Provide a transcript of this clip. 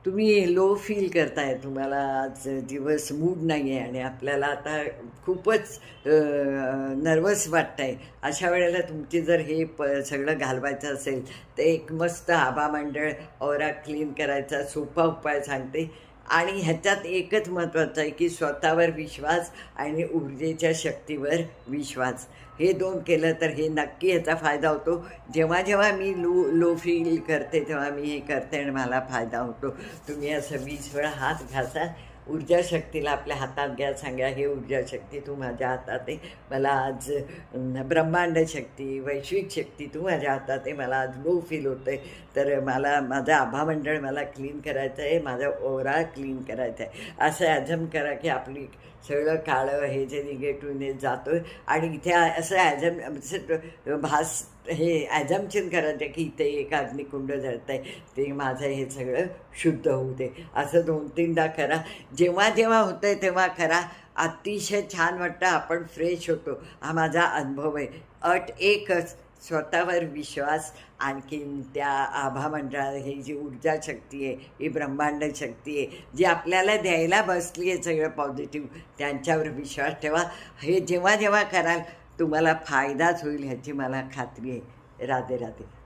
तुम्ही low feel करताय, तुम्हाला आज दिवस मूड नाही आहे आणि आपल्याला आता खूपच नर्वस वाटतं आहे. अशा वेळेला तुमची जर हे सगळं घालवायचं असेल, तर एक मस्त आभामंडळ औरा क्लीन करायचा सोपा उपाय सांगते. आणि ह्याच्यात एकच महत्त्वाचं आहे की स्वतःवर विश्वास आणि ऊर्जेच्या शक्तीवर विश्वास. हे 2 केलं तर हे नक्की ह्याचा फायदा होतो. जेव्हा जेव्हा मी लो फील करते तेव्हा मी हे करते आणि मला फायदा होतो. तुम्ही असं 20 वेळा हात घासा. ऊर्जा शक्तीला आपल्या हातात घ्या, सांगा, हे ऊर्जा शक्ती तू माझ्या हातात आहे. मला आज ब्रह्मांड शक्ती, वैश्विक शक्ती तू माझ्या हातात आहे. मला आज लो फील होतं आहे, तर मला माझं आभामंडळ मला क्लीन करायचं आहे, माझा ओरा क्लीन करायचा आहे. असं ॲझम करा की आपली सगळं काळं हे जे निगेटिव्हनेस जातो आहे. आणि इथे असं भास हे ॲझम्पशन करायचं की इथे एक अग्निकुंड जळतं आहे, ते माझं हे सगळं शुद्ध होऊ दे. असं 2-3दा करा. जेव्हा जेव्हा होतं आहे तेव्हा करा. अतिशय छान वाटतं, आपण फ्रेश होतो. हा माझा अनुभव आहे. अट एकच, स्वतःवर विश्वास, आणखीन त्या आभामंडळात ही जी ऊर्जा शक्ती आहे, ही ब्रह्मांड शक्ती आहे, जी आपल्याला द्यायला बसली आहे सगळं पॉझिटिव्ह, त्यांच्यावर विश्वास ठेवा. हे जेव्हा जेव्हा कराल तुम्हाला फायदाच होईल ह्याची मला खात्री आहे. राधे राधे.